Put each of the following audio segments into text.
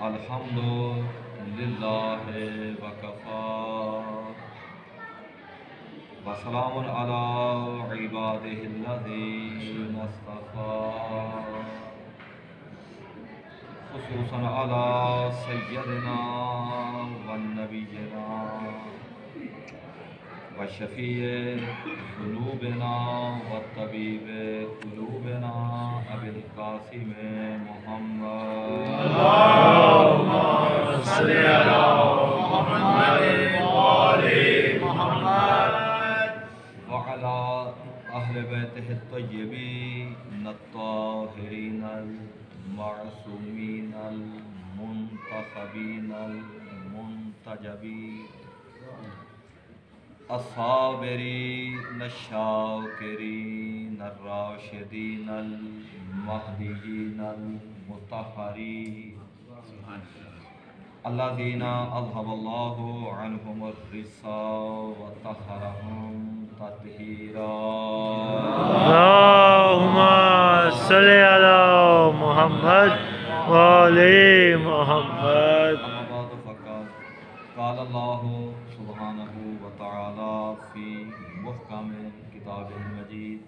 अल्हम्दुलिल्लाहि वकफ़ा वसलामुन अला इबादिहिल्लज़ीना इस्तफ़ा खुसूसन अला सय्यदिना वन नबिय्यिना व शफ़ीए क़ुलूबिना व तबीबे क़ुलूबिना अबिल क़ासिम मुहम्मद अल्लाहुम्मा सल्लि अला मुहम्मद व आले मुहम्मद व अला अहले बैतिहि तय्यबीन अत्ताहिरीन अल-मअसूमीन अल-मुंतखबीन अल-मुंतजबीन अस्साबिरीन अश-शाकिरीन ar-राशिदीन अल-महदीयीन अल-मुतहहरीन अल्लज़ीना अज़हबल्लाहु अन्हुमुर-रिज्सा व तहहरहुम तत्हीरा। अल्लाहुम्मा सल्लि अला मुहम्मद व आले मुहम्मद। अम्मा बाद फ़क़द क़ाल अल्लाहु सुब्हानहु व तआला फ़ी मुहकम किताबिहिल मजीद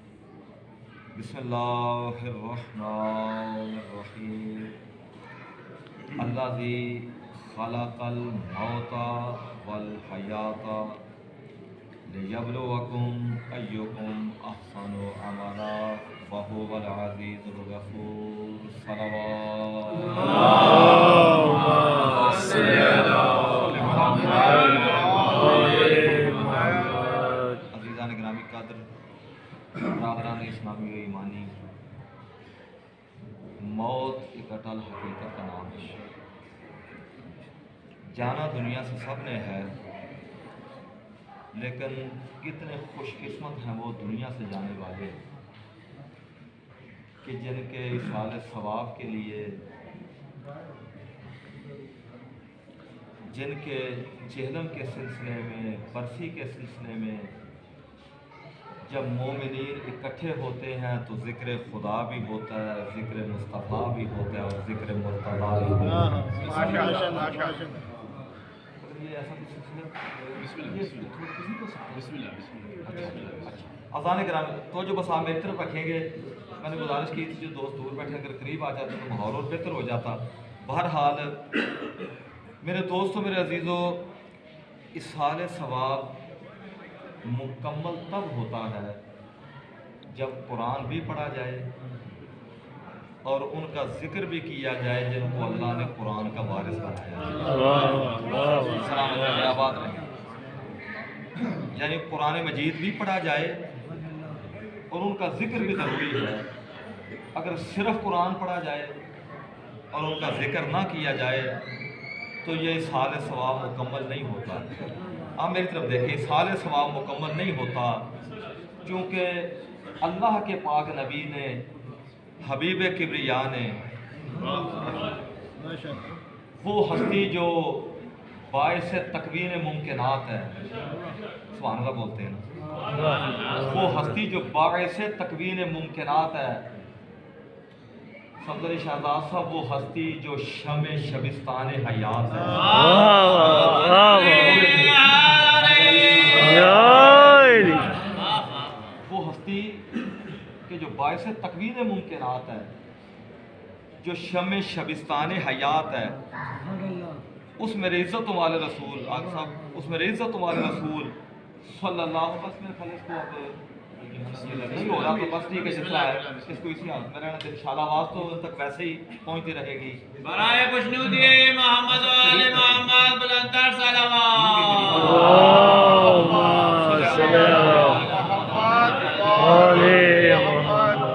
बिस्मिल्लाहिर रहमानिर रहीम अल्लज़ी खलक़ल मौता वल हयाता लियब्लुवकुम अय्युकुम अहसनु अमला व हुवल अज़ीज़ुल गफ़ूर। अल्लाहुम्मा सल्लि अला मुहम्मद व आले मुहम्मद। अज़ीज़ान गिरामी क़द्र, बरादरान इस्लामी व ईमानी, मौत एक अटल हकीकत का नाम है। जाना दुनिया से सब ने है, लेकिन कितने खुशकिस्मत हैं वो दुनिया से जाने वाले कि जिनके इसाले सवाब के लिए, जिनके चहलम के सिलसिले में, बरसी के सिलसिले में जब मोमिनीन इकट्ठे होते हैं तो ज़िक्र खुदा भी होता है, ज़िक्र मुस्तफ़ा भी होता है और ज़िक्र मुर्तज़ा भी होता है। ये ऐसा कुछ सिलसिला अज़ान कराम तो जो बस आप मेरी तरफ रखेंगे। मैंने गुजारिश की थी जो दोस्त दूर बैठे अगर करीब आ जाते तो माहौल और बेहतर हो जाता। बहरहाल मेरे दोस्तों, मेरे अजीज़ों, इसाले सवाब मुकम्मल तब होता है जब कुरान भी पढ़ा जाए और उनका जिक्र भी किया जाए जिनको अल्लाह ने कुरान का वारिस बनाया। सलामत आबाद रहे। यानी कुरान मजीद भी पढ़ा जाए और उनका जिक्र भी ज़रूरी है। अगर सिर्फ कुरान पढ़ा जाए और उनका जिक्र ना किया जाए तो ये इसाले सवाब मुकम्मल नहीं होता। आप मेरी तरफ देखें, इसाले सवाब मुकम्मल नहीं होता क्योंकि अल्लाह के पाक नबी ने, हबीब किब्रिया ने, वो हस्ती जो बाइस तकवीन मुमकिनात है, सुभान अल्लाह बोलते हैं ना, वो हस्ती जो बाइस तकवीन मुमकिनात है, सफदर शहजाद साहब, वो हस्ती जो शमे शबिस्तान हयात है। वो हस्ती के जो बाइस तकवीन मुमकिनात है, जो शमे शबिस्तान हयात है, उस मेरे इज़्ज़त वाले रसूल आग साहब, उस मेरे इज़्ज़त वाले रसूल सल्लल्लाहु अलैहि वसल्लम, खाली इसको अब नहीं हो रहा तो बस ठीक है, जितना है इसको इसी हाथ में रहना चाहिए। इंशाल्लाह आवाज़ तो उन तक वैसे ही पहुंचती रहेगी। बराए खुशनुदी मोहम्मद वाले मोहम्मद बुलंदर सलावत।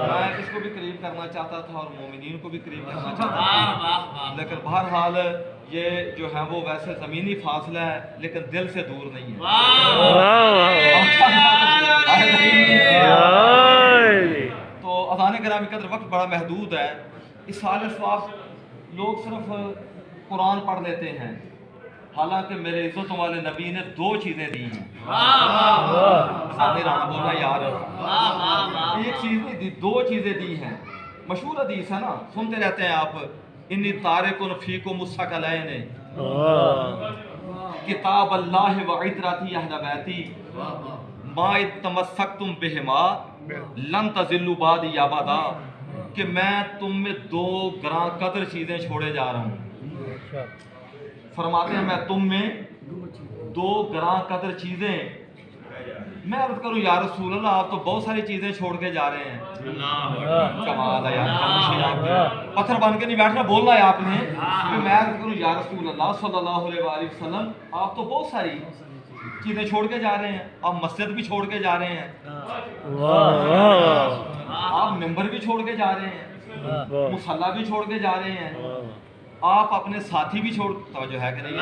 मैं इसको भी करीब करना चाहता था और मोमिनीन को भी करीब करना चाहता था, लेकिन बहरहाल ये जो है वो वैसे ज़मीनी फासला है लेकिन दिल से दूर नहीं है। तो अज़ान गिरामी कद्र वक्त बड़ा महदूद है। इस साल सवाब लोग सिर्फ कुरान पढ़ लेते हैं, हालांकि मेरे इज़्ज़त वाले नबी ने दो चीज़ें दी हैं। सामने राना बोला यार, एक चीज़ नहीं दी, दो चीज़ें दी हैं। मशहूर हदीस है ना, सुनते रहते हैं आप इन्नी तारिकुन फीकुम मुस्तक़लैन वाह किताब अल्लाह व इतराती अहल बैती मा तमस्सकतुम बिहिमा लन तज़िल्लु बादी अबदा, कि मैं तुम में दो ग्रां कदर चीज़ें छोड़े जा रहा हूँ। फरमाते हैं मैं तुम में दो ग्रां कदर चीज़ें। मैं अर्ज़ करूँ या रसूल अल्लाह, आप तो बहुत सारी चीज़ें छोड़ के जा रहे हैं। कमाल है यार, खामोशी आपकी। पत्थर बन के नहीं बैठना, बोलना है आपने कि मैं अर्ज़ करूँ या रसूल अल्लाह सल्लल्लाहु अलैहि वसल्लम, आप तो बहुत सारी चीज़ें छोड़ के जा रहे हैं। आप मस्जिद भी छोड़ के जा रहे हैं, वाह आप मिंबर भी छोड़ के जा रहे हैं, मुसल्ला भी छोड़ के जा रहे हैं, आप अपने साथी भी छोड़, तवज्जो है कि नहीं?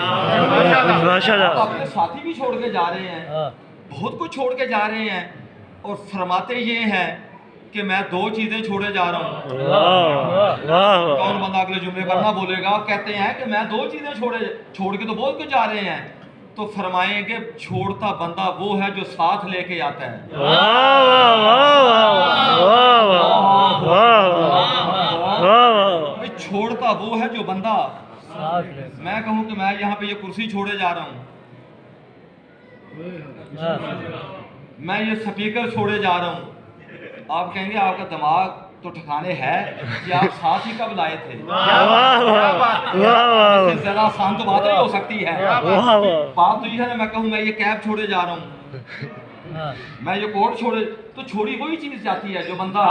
आप अपने साथी भी छोड़ के जा रहे हैं, बहुत कुछ छोड़ के जा रहे हैं। और फरमाते ये हैं कि मैं दो चीज़ें छोड़े जा रहा हूँ। कौन बंदा अगले जुमले पर ना बोलेगा? कहते हैं कि मैं दो चीज़ें छोड़ के तो बहुत कुछ जा रहे हैं। तो फरमाएंगे छोड़ता बंदा वो है जो साथ लेके आता है। छोड़ता वो है जो बंदा, मैं कहूँ कि मैं यहाँ पे ये कुर्सी छोड़े जा रहा हूँ, मैं ये स्पीकर छोड़े जा रहा हूँ, आप कहेंगे आपका दिमाग तो ठिकाने है कि आप साथ ही कब लाए थे? इससे ज़्यादा आसान तो बात नहीं हो सकती है। बात तो ये है ना, मैं कहूँ मैं ये कैब छोड़े जा रहा हूँ, मैं ये कोट छोड़े, तो छोड़ी वही चीज जाती है जो बंदा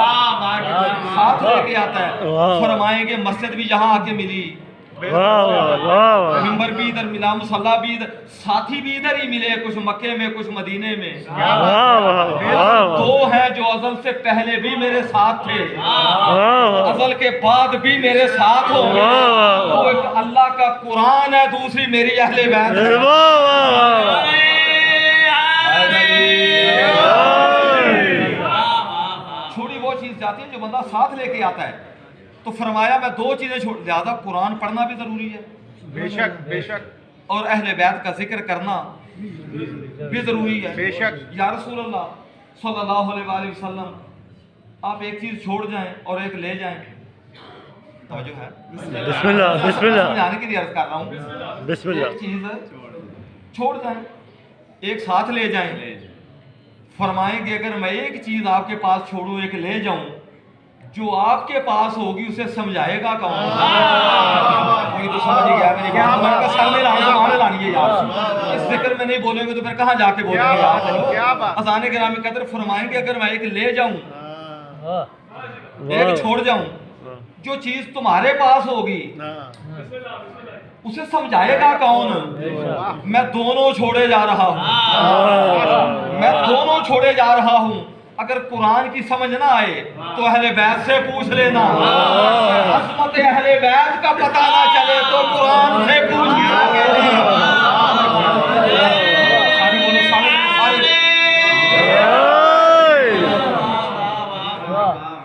साथ लेके आता है। फरमाएंगे मस्जिद भी यहाँ आके मिली, मिंबर भी इधर मिला, मुसल्ला भी इधर, साथी भी इधर ही मिले, कुछ मक्के में कुछ मदीने में। दो हैं जो अज़ल से पहले भी मेरे साथ थे, अज़ल के बाद भी मेरे साथ हो। वो एक अल्लाह का कुरान है, दूसरी मेरी अहले बैत है। छोड़ी वो चीज जाती है जो बंदा साथ लेके आता है। तो फरमाया मैं दो चीजें छोड़, ज्यादा कुरान पढ़ना भी जरूरी है, बेशक बेशक, और अहले बैत का जिक्र करना भी जरूरी है, बेशक। या रसूल अल्लाह सल्लल्लाहु अलैहि वसल्लम, आप एक चीज छोड़ जाएं और एक ले जाएं, तवज्जो है? बिस्मिल्लाह बिस्मिल्लाह, समझाने के लिए अर्ज कर रहा हूँ। बिस्मिल्लाह। एक चीज छोड़ जाएं, एक साथ ले जाएं। फरमाएंगे अगर मैं एक चीज आपके पास छोड़ूं, एक ले जाऊं, जो आपके पास होगी उसे समझाएगा कौन? कोई तो समझ गया मेरी बात। सर में लानी है यार, इस जिक्र में नहीं बोलेंगे तो फिर कहाँ जाके बोलेंगे यार? अज़ान गिरामी कदर फरमाएंगे अगर मैं एक ले जाऊं, एक छोड़ जाऊं, जो चीज तुम्हारे पास होगी उसे समझाएगा कौन? मैं दोनों छोड़े जा रहा हूँ, मैं दोनों छोड़े जा रहा हूँ। अगर कुरान की समझ ना आए तो अहले बैत से पूछ लेना, अज़मत अहले बैत का पता ना चले तो कुरान से पूछ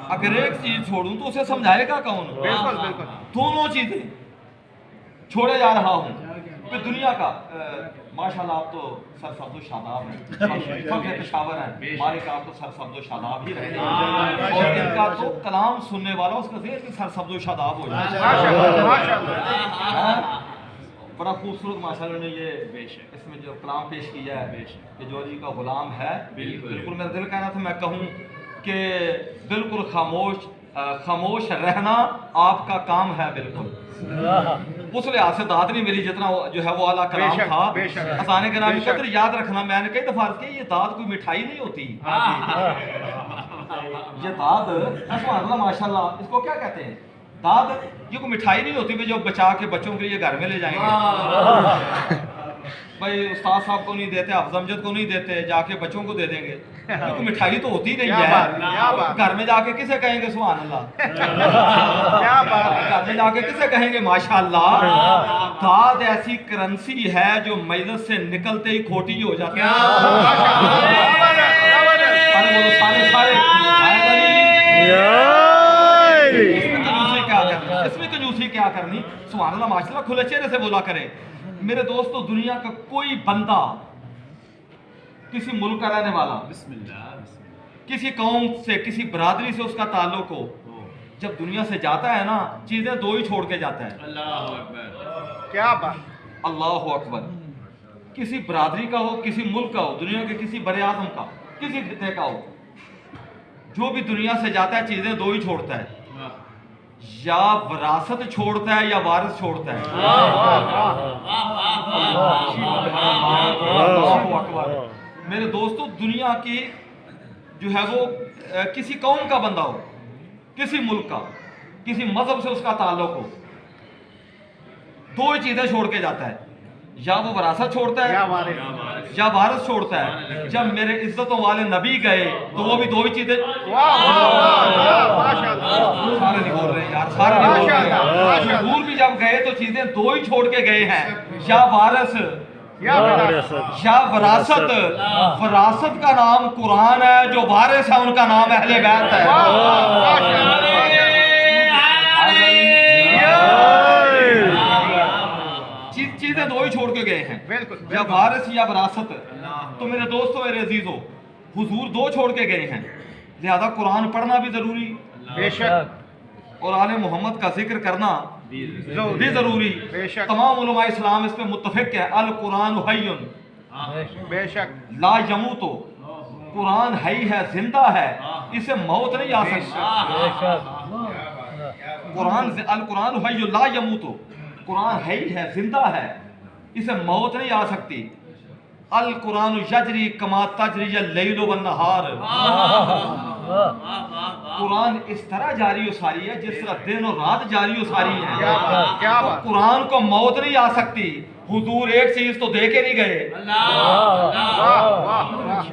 अगर एक चीज छोड़ूं तो उसे समझाएगा कौन? बिल्कुल बिल्कुल, दोनों चीजें छोड़े जा रहा हूँ। कि दुनिया का माशाल्लाह आप तो सरसब्ज़ो शादाब हैं, सब पेशावर हैं, मालिक आप तो सरसब्ज़ो शादाब ही रहते हैं, और इनका तो कलाम सुनने वाला उसका ज़हन भी सरसब्ज़ो शादाब हो जाए। बड़ा खूबसूरत माशाल्लाह ने ये इसमें जो कलाम पेश किया है कि जो जी का गुलाम है, बिल्कुल मेरा दिल कह रहा था मैं कहूँ कि बिल्कुल खामोश रहना आपका काम है। बिल्कुल उस लिहाज से दाद नहीं मेरी जितना जो है वो आला कलाम था। अज़ान गिरामी कदर याद रखना, मैंने कई दफा कि ये दाद कोई मिठाई नहीं होती, ये दाद माशाल्लाह इसको क्या कहते हैं? दाद ये कोई मिठाई नहीं होती जो बचा के बच्चों के लिए घर में ले जाएंगे। भाई उस्ताद साहब को नहीं देते, हाफ़िज़ अमजद को नहीं देते, जाके बच्चों को दे देंगे। क्योंकि मिठाई तो होती नहीं है, घर में जाके किसे कहेंगे सुभान अल्लाह, घर में जाके किसे कहेंगे माशाअल्लाह। दाद ऐसी करेंसी है जो मजलिस से निकलते ही खोटी हो जाती है। इसमें कंजूसी क्या करनी? सुभान अल्लाह माशाअल्लाह, खुले चेहरे से बोला करें। मेरे दोस्तों, दुनिया का कोई बंदा, किसी मुल्क का रहने वाला, किसी कौम से, किसी बरादरी से उसका ताल्लुक हो, जब दुनिया से जाता है ना, चीजें दो ही छोड़ के जाता है। अल्लाह अकबर। क्या बात। अल्लाह अकबर। किसी बरादरी का हो, किसी मुल्क का हो, दुनिया के किसी बड़े आदम का, किसी खिते का हो, जो भी दुनिया से जाता है चीजें दो ही छोड़ता है, या विरासत छोड़ता है या वारिस छोड़ता है। अल्लाह अकबर। मेरे दोस्तों, दुनिया की जो है वो किसी कौम का बंदा हो, किसी मुल्क का, किसी मजहब से उसका ताल्लुक हो, दो ही चीजें छोड़ के जाता है, या वो विरासत छोड़ता है या वारिस छोड़ता है। जब मेरे इज्जतों वाले नबी गए तो वो भी दो ही चीजें। सारे नहीं बोल रहे यार, सारे नहीं बोल रहे। हुजूर भी जब गए तो चीजें दो ही छोड़ के गए हैं, या वारिस या विरासत। विरासत का नाम कुरान है, जो वारिस है उनका नाम अहले बैत है। चीजें दो ही छोड़ के गए हैं, या वारिस या विरासत। तो मेरे दोस्तों, मेरे अजीजों, हुजूर दो छोड़ के गए हैं, लिहाजा कुरान पढ़ना भी जरूरी, बेशक, और आले मोहम्मद का जिक्र करना भी जरूरी। तमाम उलमा इस्लाम इस पे मुत्तफिक है, अल कुरान हय्युन बेशक, ला यमूतो। कुरान हई है, जिंदा है, इसे मौत नहीं आ सकती। कुरान अल कुरान हय्युन ला यमूतो, कुरान हई है, जिंदा है, इसे मौत नहीं आ सकती। अल कुरान यजरी कमा तजरी लैल वन नहार। कुरान इस तरह जारी व सारी है जिस तरह दिन और रात जारी व सारी है। क्या तो बात। कुरान को मौत नहीं आ सकती। हुजूर एक चीज तो दे के नहीं गए,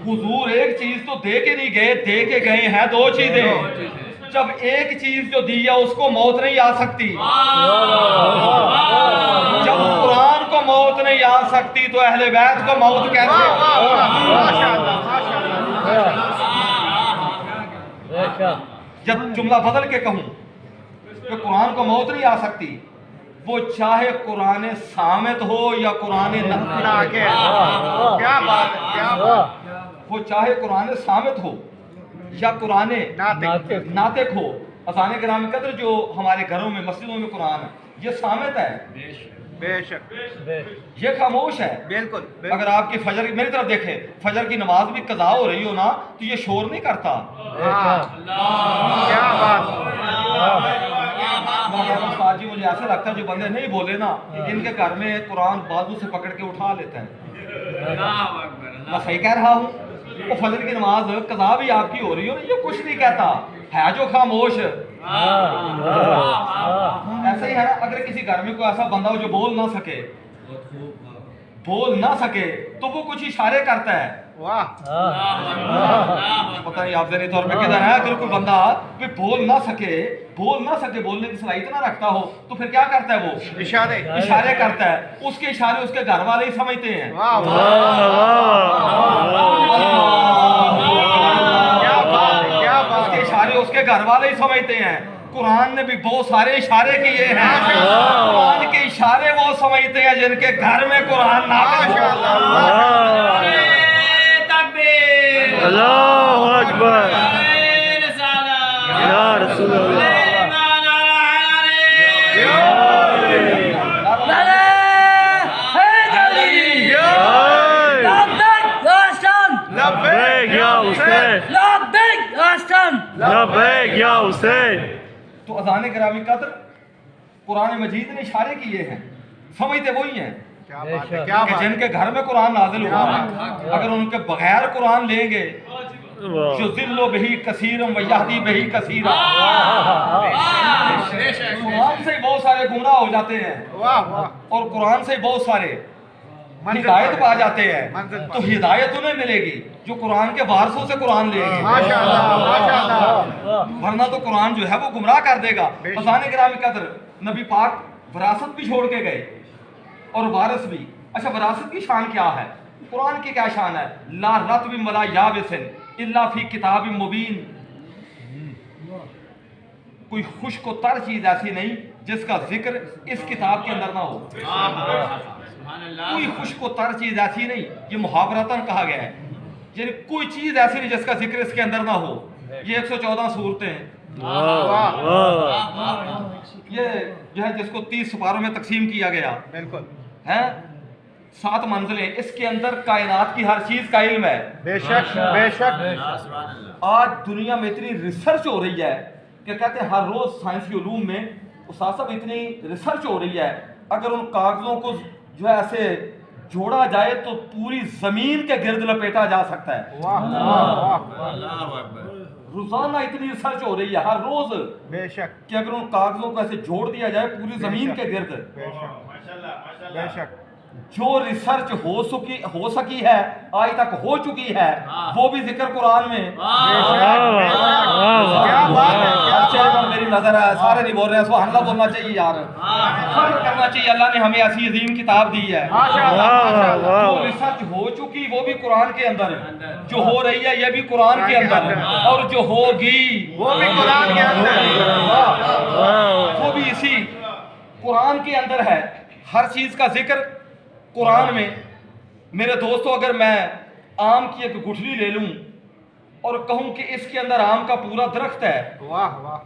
हुजूर एक चीज तो दे के नहीं गए, दे के गए हैं दो चीजें। जब एक चीज जो दी है उसको मौत नहीं आ सकती, जब कुरान को मौत नहीं आ सकती तो अहले बैत को मौत कैसे? जब जुमला बदल के कहूं कि कुरान को मौत नहीं आ सकती, वो चाहे कुरान सामित हो या कुरान क्या बात, क्या बात। वो चाहे कुरान सामित हो या कुरान नातिक हो। अज़ान गिराम कद्र जो हमारे घरों में, मस्जिदों में कुरान है, ये सामित है, बेशक, ये खामोश है। बिल्कुल। अगर आपकी फजर, मेरी तरफ देखें, फजर की नमाज भी कज़ा हो रही हो ना, तो ये शोर नहीं करता। क्या बात। उस्ताद जी, मुझे ऐसा लगता है जो बंदे नहीं बोले ना, इनके घर में कुरान बाजू से पकड़ के उठा लेता है। मैं सही कह रहा हूँ? वो फजर की नमाज कज़ा भी आपकी हो रही हो ना, ये कुछ नहीं कहता है, जो खामोश। ऐसा ही है ना, अगर किसी घर में कोई ऐसा बंदा हो जो बोल ना सके, तो वो कुछ इशारे करता है। वाह। पता नहीं आप जहनी तौर पे किधर है। अगर कोई बंदा भी बोल ना सके, बोलने की सलाहियत ना रखता हो, तो फिर क्या करता है? वो इशारे करता है। उसके इशारे उसके घर वाले ही समझते हैं। उसके इशारे उसके घर वाले ही समझते हैं। कुरान ने भी बहुत सारे इशारे किए हैं। कुरान के इशारे वो समझते हैं जिनके घर में कुरान ना हो। अल्लाहु अकबर, या रसूल अल्लाह। तो अज़ान गिरामी कद्र कुरान मजीद ने इशारे किए हैं, समझते वही हैं कि जिनके घर में कुरान नाजिल हुआ है। अगर उनके बगैर कुरान लेंगे, जो जिल्लो बही कसीरम व यहदी बही कसीरा, कुरान से बहुत सारे गुमराह हो जाते हैं और कुरान से बहुत सारे हिदायत पा जाते हैं। तो हिदायत उन्हें मिलेगी जो कुरान के वारसों से कुरान लेंगे, वरना तो कुरान जो है वो गुमराह कर देगा। अज़ान गिरामी कद्र नबी पाक विरासत भी छोड़ के गए और वारिस भी। अच्छा, विरासत की शान क्या है? कुरान की क्या शान है? ला रत्बिन वला याबिसिन इल्ला फी किताबिन मुबीन। कोई खुश्क व तर चीज ऐसी नहीं जिसका जिक्र इस किताब के अंदर ना हो। कोई खुश्क व तर चीज ऐसी नहीं, ये मुहावरतन कहा गया है, यानी कोई चीज ऐसी नहीं जिसका जिक्र इसके अंदर ना हो। ये 114 सूरतें वाह वाह ये जो है जिसको 30 सिपारों में तकसीम किया गया बिल्कुल है, 7 मंजिलें, इसके अंदर कायनात की हर चीज का इल्म है। बेशक बेशक। आज दुनिया में इतनी रिसर्च हो रही है कि कहते हैं हर रोज साइंस के उलूम में उस्ताद साहब इतनी रिसर्च हो रही है, अगर उन कागजों को जो है ऐसे जोड़ा जाए तो पूरी जमीन के गिर्द लपेटा जा सकता है। वाह वाह। रोजाना इतनी रिसर्च हो रही है हर रोज बेशक कि अगर उन कागजों को ऐसे जोड़ दिया जाए पूरी जमीन के गिर्द, बेशक बेशक। जो रिसर्च हो सकी है आज तक हो चुकी है वो भी जिक्र कुरान में। क्या बात है, क्या चेहरे पर मेरी नजर है, सारे नहीं बोल रहे हैं, सुभान अल्लाह बोलना चाहिए यार, फख्र करना चाहिए, अल्लाह ने हमें ऐसी अजीम किताब दी है। जो रिसर्च हो चुकी वो भी कुरान के अंदर, जो हो रही है ये भी कुरान के अंदर, और जो होगी वो भी कुरान के अंदर, वो भी इसी कुरान के अंदर है। हर चीज का जिक्र कुरान में। मेरे दोस्तों, अगर मैं आम की एक गुठली ले लूं और कहूं कि इसके अंदर आम का पूरा दरख्त है, वाह वाह,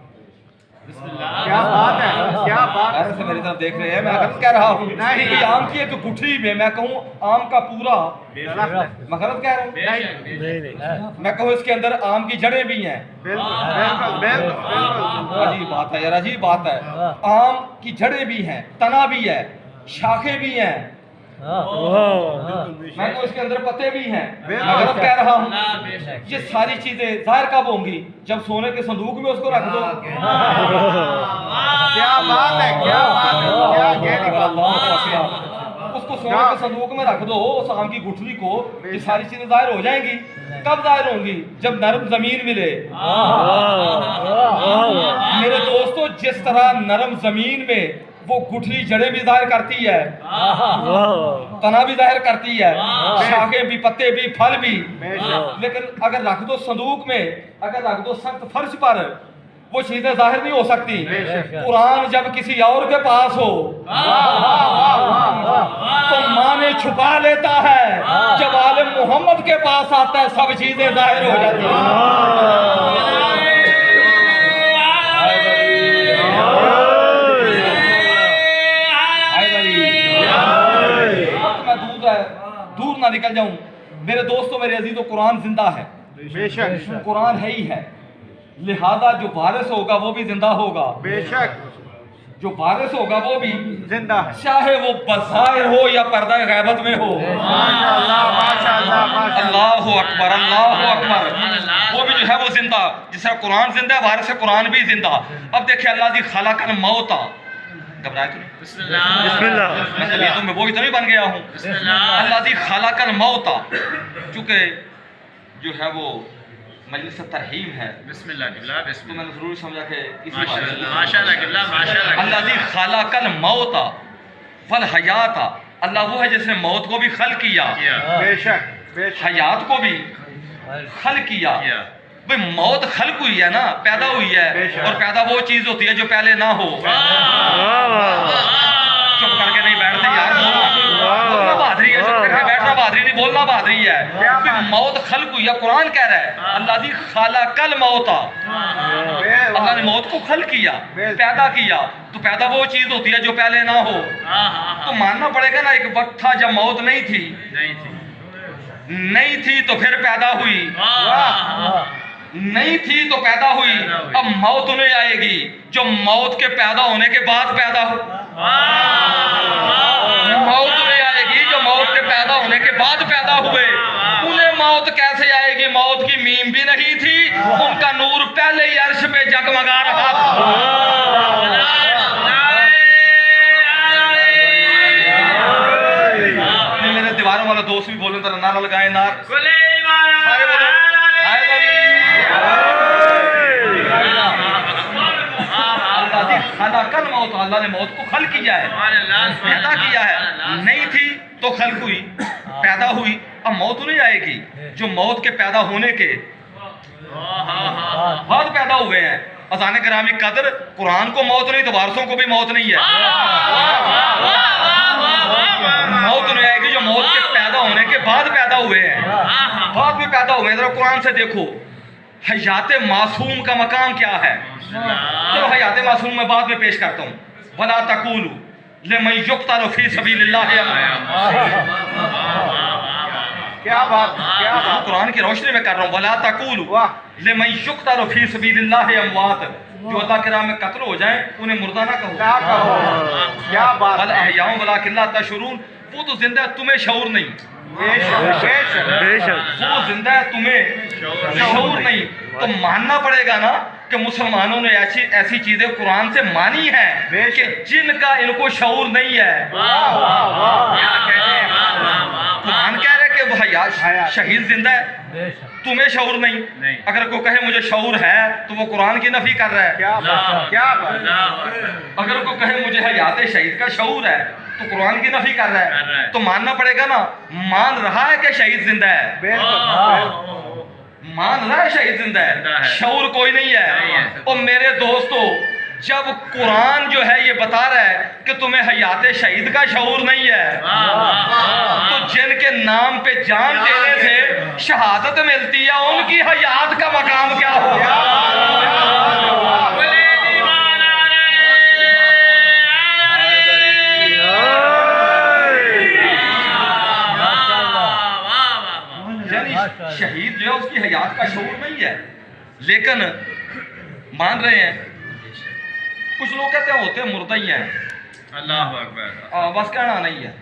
क्या बात है, क्या बात है। ऐसे मेरी तरफ देख रहे हैं, मैं गलत कह रहा हूं? नहीं, आम की एक गुठली में मैं कहूं आम का पूरा, मैं गलत कह रहा हूं? नहीं मैं कहूं इसके अंदर आम की जड़ें भी हैं, बिल्कुल बिल्कुल। अजीब बात है यार, अजीब बात है। आम की जड़ें भी हैं, तना भी है, शाखें भी हैं, मैं तो इसके अंदर पत्ते भी हैं, मैं गलत कह रहा हूँ? ये सारी चीजें जाहिर कब होंगी? जब सोने के संदूक में उसको रख दो। क्या बात है, क्या बात है, क्या गहरी बात। उसको सोने के संदूक में रख दो, उस आम की गुठली को, ये सारी चीजें जाहिर हो जाएंगी। कब जाहिर होंगी? जब नरम जमीन मिले। मेरे दोस्तों, जिस तरह नरम जमीन में वो गुठली जड़ें भी जाहिर करती है, तना भी जाहिर करती है, शाखें भी, पत्ते भी, फल भी, लेकिन अगर रख दो संदूक में, अगर रख दो सख्त फर्श पर, वो चीजें जाहिर नहीं हो सकती। कुरान जब किसी और के पास हो तो माने छुपा लेता है, जब आलिम मोहम्मद के पास आता है सब चीजें जाहिर हो जाती हैं। दूर ना निकल जाऊं मेरे दोस्तों, मेरे अजीजों, कुरान जिंदा है, बेशक कुरान है ही है, लिहाजा जो वारिस होगा वो भी जिंदा होगा, बेशक जो वारिस होगा वो भी जिंदा है, चाहे वो बज़ाहिर हो या पर्दा गैबत में हो। माशाअल्लाह माशाअल्लाह माशाअल्लाह, अल्लाहु अकबर, अल्लाहु अकबर। वो भी जो है वो जिंदा, जिस तरह कुरान जिंदा है, वारिस कुरान भी जिंदा। अब देखिए, अल्लाह दी खलक़ल मौता, घबराए तो नहीं, बिस्मिल्लाह, मैं तबीयतों में वो भी तो नहीं बन गया हूँ। अल्लाह दी खलक़ल मौता, चूंकि जो है वो मजलिस तरहीम है, तो मैंने जरूर समझा कि अल्लाह दी खलक़ल मौता वल हयाता, अल्लाह वो है जिसने मौत को भी खल किया, बेशक बेशक, हयात को भी खल किया। भाई मौत खल्क हुई है ना, पैदा हुई है, और पैदा वो चीज होती है जो पहले ना हो। चुप करके नहीं बैठते यार, बोलना बहादुरी है, चुप करके बैठना बहादुरी नहीं, बोलना बहादुरी है। मौत खल्क हुई है, कुरान कह रहा है अल्लाह दी खलक़ल मौता, अल्लाह ने मौत को खल किया, पैदा किया। तो पैदा वो चीज होती है जो पहले ना हो। तो मानना पड़ेगा ना, एक वक्त था जब मौत नहीं थी, नहीं थी तो फिर पैदा हुई, नहीं थी तो पैदा हुई, अब मौत उन्हें आएगी जो मौत के पैदा होने के बाद पैदा हो। मौत उन्हें आएगी जो मौत के पैदा होने के बाद पैदा हुए। उन्हें मौत कैसे आएगी? मौत की मीम भी नहीं थी, उनका नूर पहले ही अर्श पे जगमगा रहा था। मेरे दीवारों वाला दोस्त भी बोले तो नारा लगाए, नार सारे बोलो खलक़ल मौत, अल्लाह ने मौत को खल किया है, पैदा किया है। नहीं थी तो खल्क हुई, पैदा हुई। अब मौत नहीं आएगी जो मौत के पैदा होने के बाद पैदा हुए हैं। अज़ान गिरामी कदर, कुरान को मौत नहीं तो वारसों को भी मौत नहीं है। मौत नहीं आएगी जो मौत के पैदा होने के बाद पैदा हुए हैं, बाद में पैदा हुए हैं। जरा कुरान से देखो, हयात मासूम का मकाम क्या है। चलो हयात मासूम मैं बाद में पेश करता हूँ। वला तकूलू लिमन युक्तल फी सबीलिल्लाह, क्या बात, क्या बात। कुरान की रोशनी में कर रहा हूँ। वला तकूलू वाह। लिमन युक्तल फी सबीलिल्लाह अमवात, जो अल्लाह के राह में कत्ल हो जाए उन्हें मुर्दा ना कहो। क्या कहो, क्या बात। बल अहयाउन वलाकिन ला तशऊरून, वो तो जिंदा है तुम्हें शऊर नहीं। बेशक, बेशक। बेशक। वो जिंदा है तुम्हें शऊर नहीं। तो मानना पड़ेगा ना कि मुसलमानों ने ऐसी ऐसी चीजें कुरान से मानी है कि जिनका इनको शऊर नहीं है। वाह, वाह, वाह। कुरान कह रहे कि वो शहीद जिंदा है, तुम्हें शऊर नहीं। अगर कोई कहे मुझे शऊर है तो वो कुरान की नफी कर रहा है। क्या बात, क्या बात। अगर कोई कहे मुझे हयात शहीद का शऊर है तो कुरान की नफी कर रहा है। तो मानना पड़ेगा ना, मान रहा है कि शहीद जिंदा है, बिल्कुल। मान रहा है शहीद जिंदा है, शऊर कोई नहीं है। और मेरे दोस्तों, जब कुरान जो है ये बता रहा है कि तुम्हें हयात शहीद का शऊर नहीं है, तो जिनके नाम पे जान देने से शहादत मिलती है उनकी हयात का मकाम क्या होगा। शहीद जो है उसकी हयात का शऊर नहीं है, लेकिन मान रहे हैं। कुछ लोग कहते हैं होते मुर्दा ही हैं, अल्लाह अकबर, बस कहना नहीं है।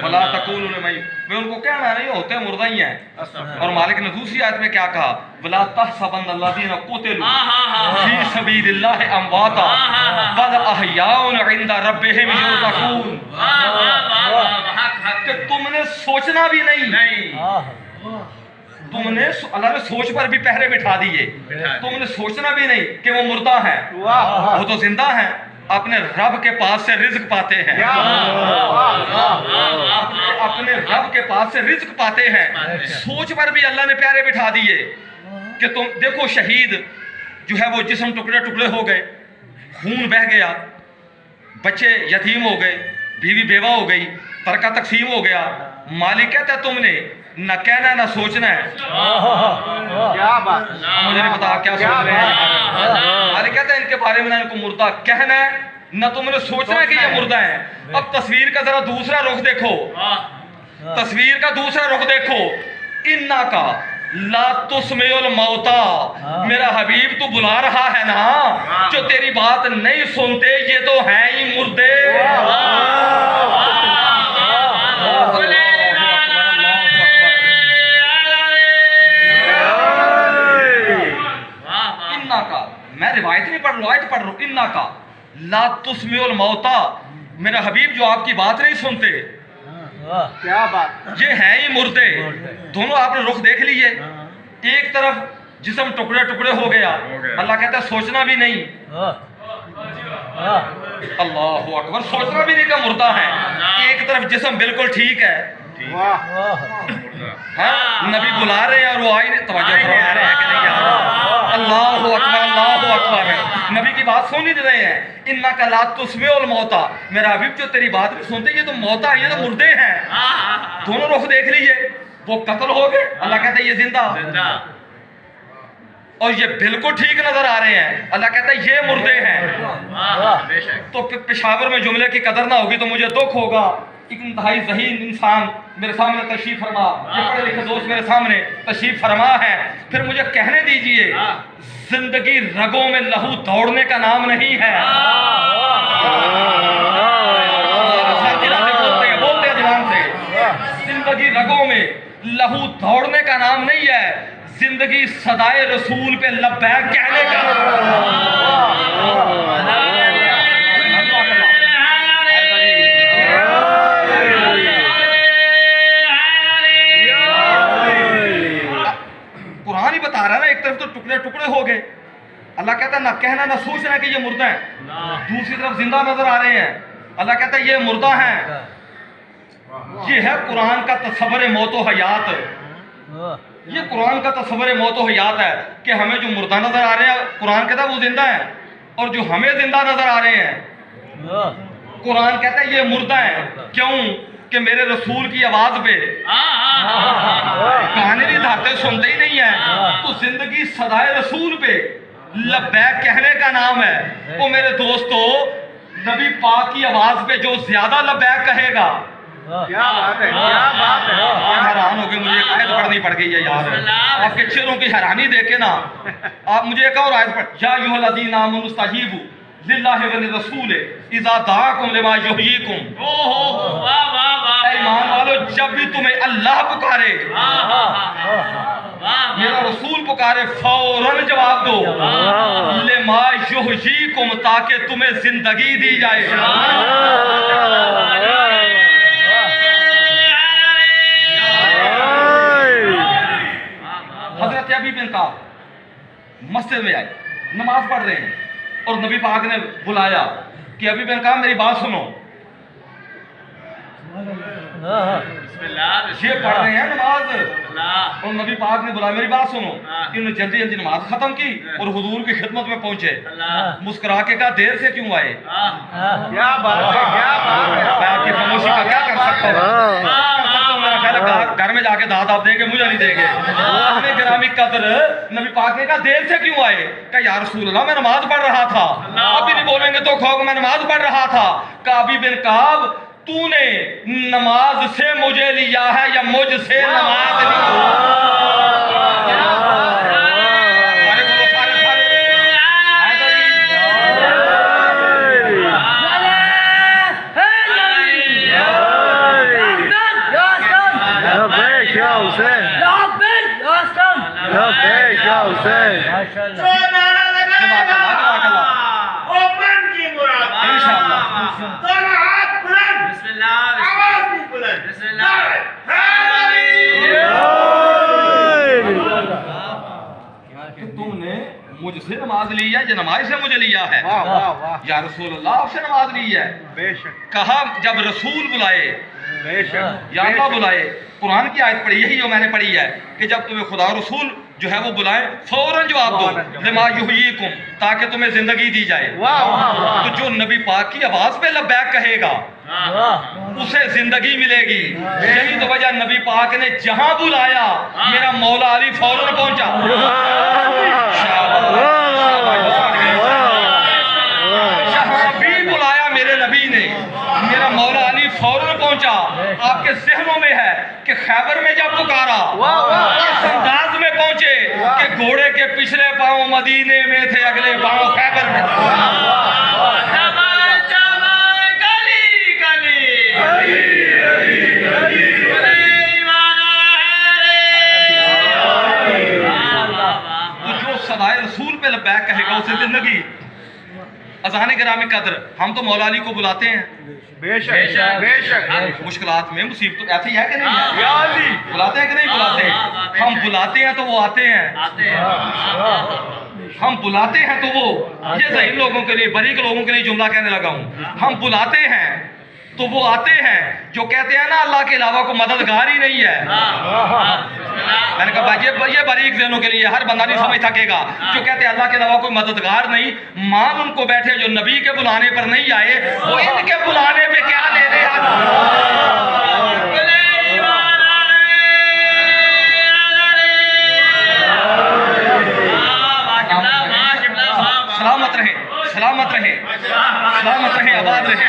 वला तकूलू मैं उनको कहना नहीं, होते मुर्दा ही हैं। और मालिक ने दूसरी आयत में क्या कहा, वला तहसबन्नल्लज़ीना कुतिलू फी सबीलिल्लाहि अमवाता बल अहयाउन इंदा रब्बिहिम युरज़क़ून। कि तुमने सोचना भी नहीं, तुमने अल्लाह ने सोच पर भी पहरे बिठा दिए, तुमने सोचना भी नहीं कि वो मुर्दा है, वो तो जिंदा है, अपने रब के पास से रिज्क पाते हैं, अपने रब के पास से रिज्क पाते हैं। सोच पर भी अल्लाह ने प्यारे बिठा दिए कि तुम देखो शहीद जो है वो जिस्म टुकड़े टुकड़े हो गए, खून बह गया, बच्चे यतीम हो गए, बीवी बेवा हो गई, तरका तकसीम हो गया। मालिक कहता है तुमने न कहना न सोचना है। क्या बात। मुझे नहीं पता क्या सोच रहे हैं। मालिक कहता है इनके बारे में ना इनको मुर्दा कहना है न तुमने सोचना है कि ये मुर्दा है। अब तस्वीर का जरा दूसरा रुख देखो, तस्वीर का दूसरा रुख देखो। इन्ना का ला तुस्मिउल मौता, मेरा हबीब तू बुला रहा है ना, जो तेरी बात नहीं सुनते ये तो हैं ही मुर्दे। इन्ना का, मैं रिवायत नहीं पढ़ रहा, आयत पढ़ रहा हूँ। इन्ना का ला तुस्मिउल मौता, मेरा हबीब जो आपकी बात नहीं सुनते, क्या बात। ये हैं ही मुर्दे। दोनों आपने रुख देख लिए, एक तरफ जिस्म टुकड़े टुकड़े हो गया, अल्लाह कहता है सोचना भी नहीं। अल्लाह अकबर, सोचना भी नहीं का मुर्दा है। एक तरफ जिस्म बिल्कुल ठीक है, हाँ नबी बुला रहे हैं और वो आई तवज्जो फरमा रहे हैं कि नहीं यार। अल्लाह अकबर, अल्लाह अकबर है, नबी की बात सुन ही रहे हैं। इन्ना का ला तुस्मिउल मौता, मेरा हबीब जो तेरी बात नहीं सुनते ये तो मौता है, ये तो मुर्दे हैं। दोनों रुख देख लीजिए, वो कत्ल हो गए, अल्लाह कहता है ये जिंदा, और ये बिल्कुल ठीक नजर आ रहे हैं, अल्लाह कहता है ये मुर्दे हैं। तो पेशावर में जुमले की कदर ना होगी तो मुझे दुख होगा। एक इंतहाई ज़हीन इंसान मेरे सामने तशरीफ फरमा, ये पढ़े लिखे दोस्त मेरे सामने तशरीफ फरमा है, फिर मुझे कहने दीजिए जिंदगी रगों में लहू दौड़ने का नाम नहीं है। बोलते हैं जवान से, जिंदगी रगों में लहू दौड़ने का नाम नहीं है, जिंदगी सदाए रसूल पे लब्बैक कहने का। कुरान ही बता रहा है ना, एक तरफ तो टुकड़े टुकड़े हो गए, अल्लाह कहता है ना कहना ना सोचना कि ये मुर्दा है, दूसरी तरफ जिंदा नजर आ रहे हैं, अल्लाह कहता है ये मुर्दा है। ये है कुरान का तस्वुर मौतो हयात, ये कुरान का तस्वुर मौतो हयात है कि हमें जो मुर्दा नजर आ रहे हैं कुरान कहता है वो जिंदा है, और जो हमें जिंदा नजर आ रहे हैं कुरान कहता है ये मुर्दा है। क्यों? कि मेरे रसूल की आवाज पे गाने भी धाते सुनते ही नहीं है, तो जिंदगी सदाए रसूल पे लब्बैक कहने का नाम है। वो मेरे दोस्तों, नबी पाक की आवाज पे जो ज्यादा लब्बैक कहेगा, क्या बात है, क्या बात है। आप हैरान हो गए, मुझे एक आयत पढ़नी पड़ गई है यार, आपके चेहरों की हैरानी देख के ना। आप मुझे एक और आयत पढ़, या अय्युहल्लज़ीना आमनू इस्तजीबू लिल्लाहि व लिर्रसूल इज़ा दआकुम लिमा युहयीकुम। वाह वाह वाह। ईमान वालों, जब भी तुम्हें अल्लाह पुकारे, मेरा रसूल पुकारे, फौरन जवाब दो, लिमा युहयीकुम, ताकि तुम्हें जिंदगी दी जाए। हजरत अबी बिन काब मस्जिद में आए, नमाज पढ़ रहे हैं, और नबी पाक ने बुलाया कि अबी बिन काब मेरी बात सुनो। ये पढ़ रहे हैं नमाज, और नबी पाक ने बुलाया मेरी बात सुनो। इन्होंने जल्दी जल्दी नमाज खत्म की और हुजूर की खिदमत में पहुंचे। मुस्कुरा के कहा, देर से क्यों आए? क्या बात है, क्या बात है। मैं आपकी खामोशी का क्या कर सकता हूँ? मेरा ख्याल है घर में जाके दाद आप देंगे, मुझे नहीं देंगे। अपने गिरामी कदर नबी पाक ने कहा, देर से क्यों आए? कहा, या रसूल अल्लाह, मैं नमाज पढ़ रहा था। अभी नहीं बोलेंगे तो खाओगे, मैं नमाज पढ़ रहा था। कहा, अबी बिन काब, तूने नमाज से मुझे लिया है या मुझसे नमाज ली? सारे बोलो, सारे तुमने मुझसे नमाज ली है या नमाज से मुझे लिया है? वाह वाह वाह। या रसूल अल्लाह, आपसे नमाज ली है। बेशक, कहा, जब रसूल बुलाए बेशक, या अल्लाह बुलाए, कुरान की आयत पढ़ी, यही जो मैंने पढ़ी है कि जब तुम्हें खुदा रसूल जो है वो बुलाए, फौरन जवाब दो, लिमा युहयीकुम, ताकि तुम्हें जिंदगी दी जाए। वाह वाह वाह। तो जो नबी पाक की आवाज पे लब्बैक कहेगा, उसे जिंदगी मिलेगी। यही तो वजह, नबी पाक ने जहां बुलाया, मेरा मौला अली फौरन पहुंचा। जहां भी बुलाया मेरे नबी ने, मेरा मौला अली फौरन पहुंचा। आपके जहनों में है कि खैबर में जब पुकारा, इस अंदाज में पहुंचे कि घोड़े के पिछले पांव मदीने में थे, अगले पांव खैबर में। सदाए रसूल पे लब्बैक कहेगा, उसे जिंदगी। अज़ान गिरामी कदर, हम तो मौला अली को बुलाते हैं, बेशक, बेशक। मुश्किलात में, मुसीबत ऐसे ही है कि नहीं है? या अली बुलाते हैं कि नहीं बुलाते? हम बुलाते हैं तो वो आते हैं, हम बुलाते हैं तो वो, ये ज़हीन लोगों के लिए, बरीक लोगों के लिए जुमला कहने लगा हूँ। हम बुलाते हैं तो वो आते हैं। जो कहते हैं ना अल्लाह के अलावा को मददगार ही नहीं है, मैंने कहा भाई ये बारीक ज़हनों के लिए, हर बंदा नहीं समझ सकेगा। जो कहते हैं अल्लाह के अलावा कोई मददगार नहीं, मान उनको बैठे जो नबी के बुलाने पर नहीं आए, वो इनके बुलाने पे क्या ले रहे सलामत रहे, सलामत रहे, सलामत रहे, आबाद रहे,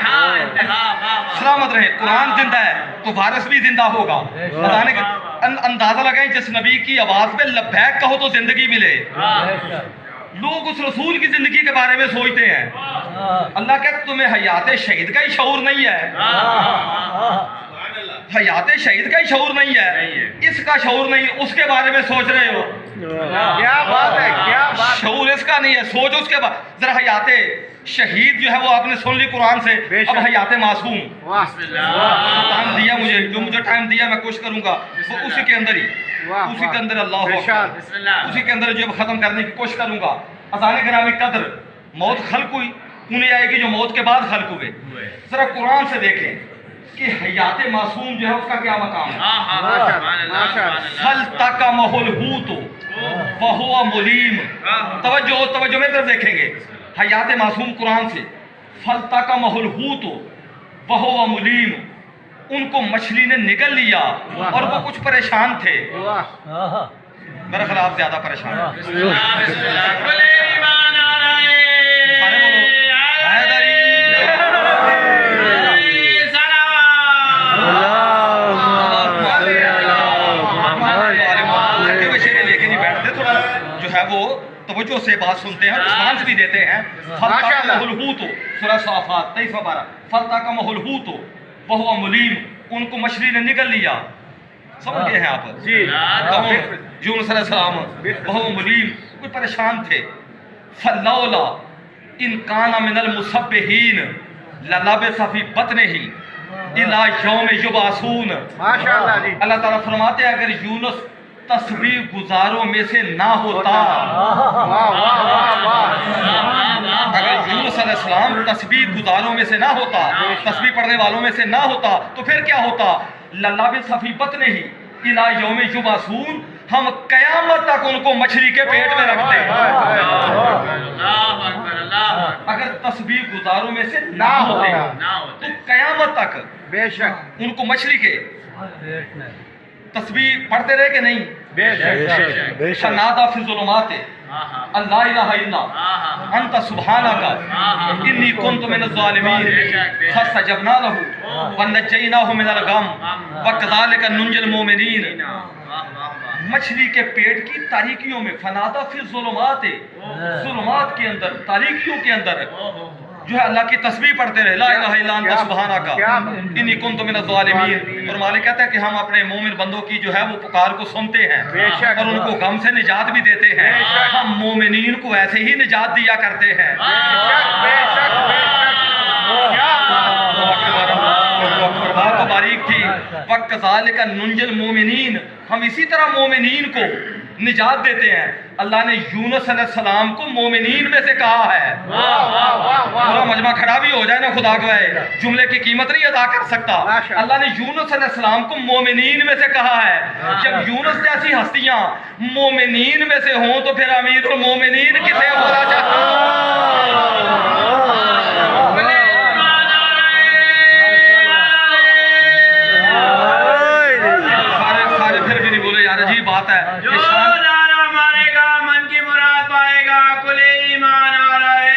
सलामत रहे। कुरान जिंदा है तो वारिस भी जिंदा होगा। अंदाजा लगाएं, जिस नबी की आवाज पे लब्बैक कहो तो जिंदगी मिले। लोग उस रसूल की जिंदगी के बारे में सोचते हैं। अल्लाह कहता तुम्हें हयात शहीद का ही शऊर नहीं है, हयात शहीद का ही शऊर नहीं है, इसका शऊर नहीं, उसके बारे में सोच रहे हो। क्या बात है, क्या बात। शऊर इसका नहीं है, सोच उसके बाद। जरा हयात शहीद जो है वो आपने सुन ली कुरान से, अब हयात मासूम। टाइम दिया मुझे, जो मुझे टाइम दिया मैं कोशिश करूंगा वो उसी के अंदर ही, उसी के अंदर अल्लाह उसी के अंदर जो खत्म करने की कोशिश करूंगा। अज़ान गिरामी कदर, मौत खल्क हुई, उन्हें आएगी जो मौत के बाद खल्क हुए। जरा कुरान से देखें कि हयात मासूम जो है उसका क्या मकाम है। फल तक का माहौल हूँ तो वह मुलीम, तवज्जो तवज्जो में तरफ देखेंगे। हयात मासूम कुरान से, फल तक का माहौल हूँ तो वह मुलीम, उनको मछली ने निगल लिया और वो कुछ परेशान थे। वाह मेरे खिलाफ ज्यादा परेशान बिस्मिल्लाह बिस्मिल्लाह बोले ईमान आ रहा है सारे बोलो हैदरी लेके नहीं बैठते, थोड़ा जो है वो तवज्जो से बात सुनते हैं, रिस्पांस भी देते हैं। वह मुलीम, उनको मछली ने निगल लिया। समझ गए हैं आप जी यूनुस अलैहिस्सलाम वह मुलीम कोई परेशान थे। फलौला इन काना मिनल मुसब्बिहीन ललबिसा फी बतनिही इला यौम युबासून। माशाअल्लाह जी। अल्लाह ताला फरमाते हैं अगर यूनुस तस्बीह गुजारों में से ना होता, वाह वाह वाह वाह अगर यूनुस अलैहिस्सलाम तस्बीह गुजारों में से ना होता, तस्बीह पढ़ने वालों में से ना होता, तो फिर क्या होता? लल्लाबिसा फी बतनिही इला यौम युबासून, हम कयामत तक उनको मछली के पेट में रखते हैं। अगर तस्बीह गुजारों में से ना होते तो कयामत तक बेशक उनको मछली के तस्बीह पढ़ते रहे कि नहीं? बेशक शनादा फी ज़ुलुमात अल्ला इलाहा इल्ला अंत सुब्हानका इन्नी कुन्तु मिनज़ ज़ालिमीन फस्तजबना लहू वनज्जयनाहु मिनल गम वकज़ालिका नुंजिल मोमिनीन। मछली के पेट की तारीकियों में फनादा फी ज़ुलुमात, ज़ुलुमात के अंदर, तारीकियों के अंदर जो है अल्लाह की तस्बीह पढ़ते रहे, ला इलाहा इल्ला अंत सुब्हानका इन्नी कुन्तु मिनज़ ज़ालिमीन। और मालिक कहता है कि हम अपने मोमिन बंदों की जो है वो पुकार को सुनते हैं और उनको गम से निजात भी देते हैं। हम मोमिनीन को ऐसे ही निजात दिया करते हैं। बात तो बारीक थी। वक़्ज़ालिका नुंजिल मोमिनीन, हम इसी तरह मोमिनीन को निजात देते हैं। अल्लाह ने यूनुस अलैहिस्सलाम को मोमिनीन में से कहा है। पूरा मजमा खड़ा भी हो जाए ना, खुदा गवाह जुमले की कीमत नहीं अदा कर सकता। अल्लाह ने यूनुस अलैहिस्सलाम को मोमिनीन में से कहा है। जब यूनुस जैसी हस्तियां मोमिनीन में से हों तो फिर अमीरुल मोमिनीन किसे बोला जाता? सारे फिर भी नहीं बोले यार, अजीब बात है। जो नारा मारेगा मन की मुराद पाएगा। कुले ईमान आ रहा है